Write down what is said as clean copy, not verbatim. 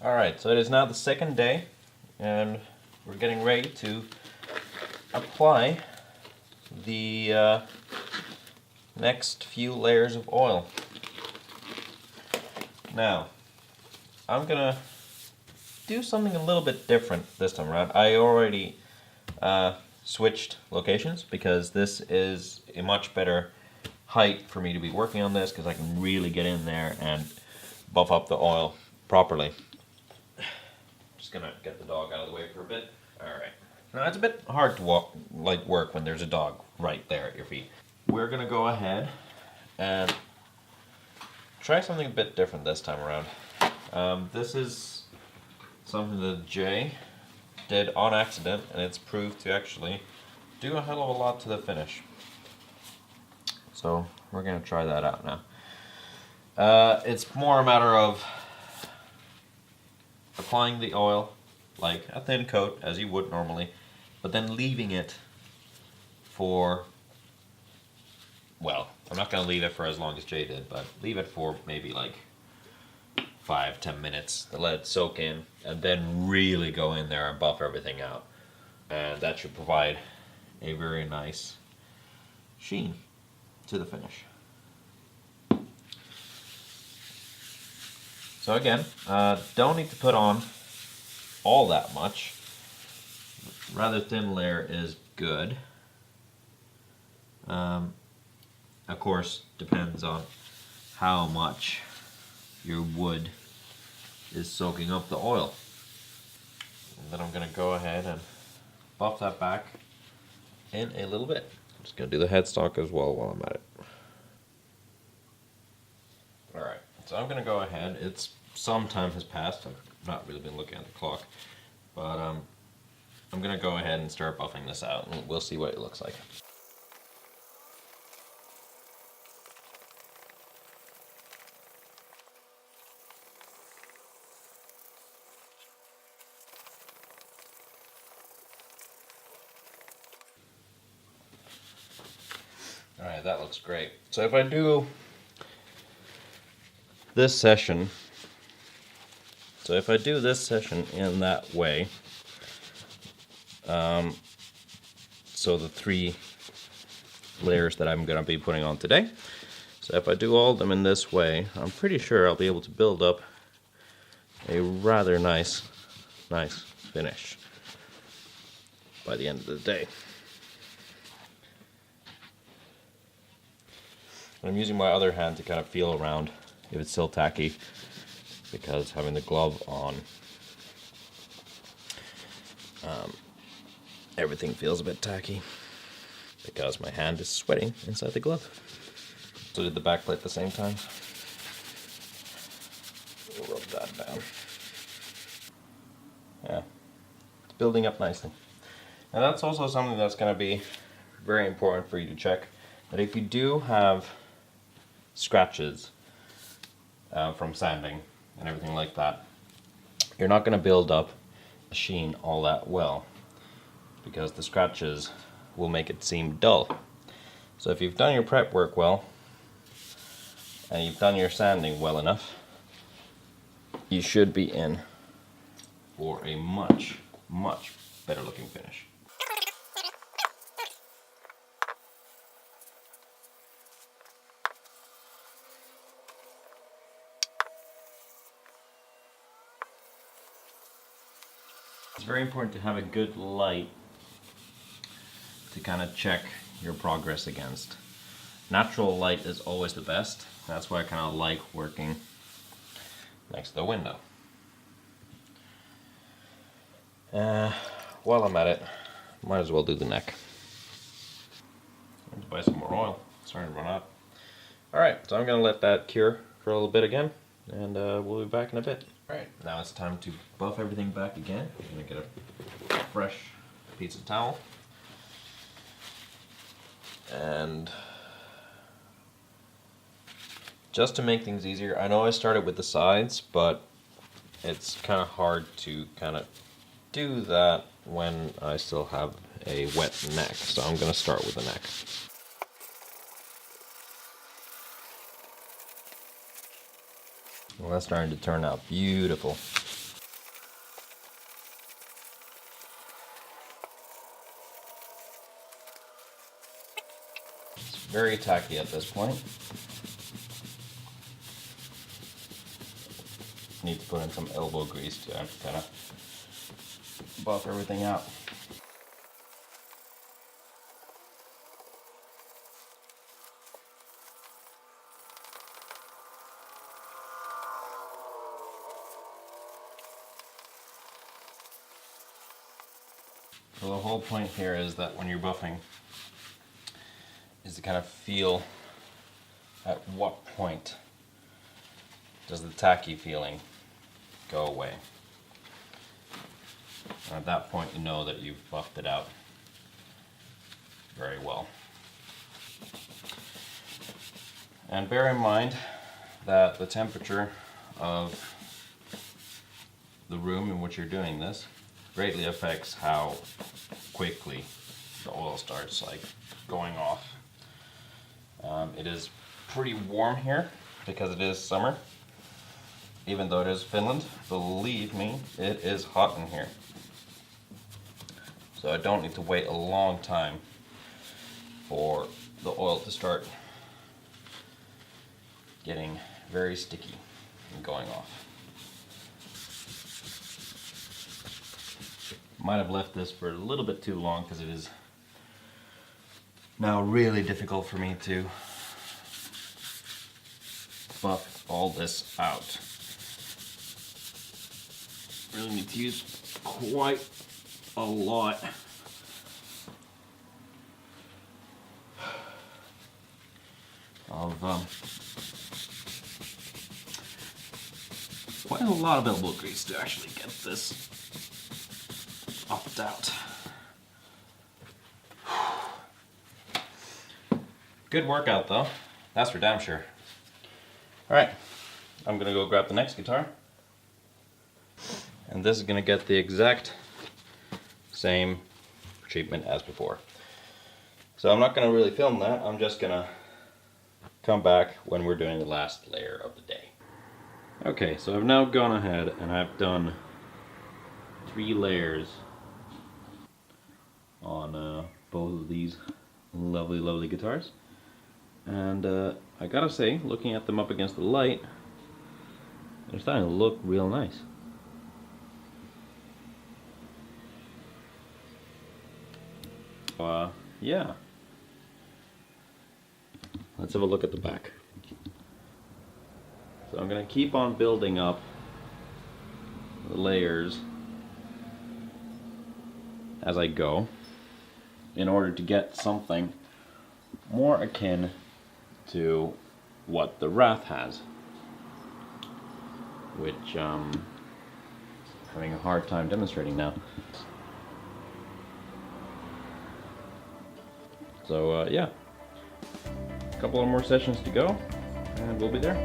Alright, so it is now the second day, and we're getting ready to apply the next few layers of oil. Now, I'm gonna do something a little bit different this time around. I already switched locations because this is a much better height for me to be working on this because I can really get in there and buff up the oil properly. Just gonna get the dog out of the way for a bit. Alright. Now it's a bit hard to work when there's a dog right there at your feet. We're gonna go ahead and try something a bit different this time around. This is something that Jay did on accident, and it's proved to actually do a hell of a lot to the finish. So we're gonna try that out now. It's more a matter of applying the oil like a thin coat as you would normally, but then leaving it for, well, I'm not going to leave it for as long as Jay did, but leave it for maybe like 5-10 minutes to let it soak in, and then really go in there and buff everything out. And that should provide a very nice sheen to the finish. So again, don't need to put on all that much. Rather thin layer is good. Of course, depends on how much your wood is soaking up the oil. And then I'm going to go ahead and buff that back in a little bit. I'm just going to do the headstock as well while I'm at it. Alright, so I'm going to go ahead. It's some time has passed. I've not really been looking at the clock. But I'm going to go ahead and start buffing this out, and we'll see what it looks like. Alright, that looks great. So if I do this session, in that way, so the 3 layers that I'm going to be putting on today, so if I do all of them in this way, I'm pretty sure I'll be able to build up a rather nice finish by the end of the day. I'm using my other hand to kind of feel around if it's still tacky, because having the glove on, everything feels a bit tacky because my hand is sweating inside the glove. So did the back plate at the same time. We'll rub that down. Yeah, it's building up nicely. And that's also something that's going to be very important for you to check, that if you do have scratches from sanding and everything like that, you're not going to build up a sheen all that well, because the scratches will make it seem dull. So if you've done your prep work well, and you've done your sanding well enough, you should be in for a much better looking finish. It's very important to have a good light to kind of check your progress against. Natural light is always the best. That's why I kind of like working next to the window. While I'm at it, might as well do the neck. Let's buy some more oil. It's starting to run out. Alright, so I'm going to let that cure for a little bit again, and we'll be back in a bit. Alright, now it's time to buff everything back again. I'm going to get a fresh piece of towel. And just to make things easier, I know I started with the sides, but it's kind of hard to kind of do that when I still have a wet neck. So I'm going to start with the neck. Well, that's starting to turn out beautiful. It's very tacky at this point. Need to put in some elbow grease to kind of buff everything out. So the whole point here is that when you're buffing is to kind of feel at what point does the tacky feeling go away. And at that point you know that you've buffed it out very well. And bear in mind that the temperature of the room in which you're doing this greatly affects how quickly the oil starts going off. It is pretty warm here because it is summer. Even though it is Finland, believe me, it is hot in here. So I don't need to wait a long time for the oil to start getting very sticky and going off. Might have left this for a little bit too long because it is now really difficult for me to buff all this out. Really need to use quite a lot of elbow grease to actually get this buffed out. Good workout though, that's for damn sure. Alright, I'm gonna go grab the next guitar. And this is gonna get the exact same treatment as before. So I'm not gonna really film that, I'm just gonna come back when we're doing the last layer of the day. Okay, so I've now gone ahead and I've done 3 layers on both of these lovely guitars. And I gotta say, looking at them up against the light, they're starting to look real nice. Yeah. Let's have a look at the back. So I'm going to keep on building up the layers as I go in order to get something more akin to what the Wrath has, which I'm having a hard time demonstrating now. So yeah, a couple of more sessions to go and we'll be there.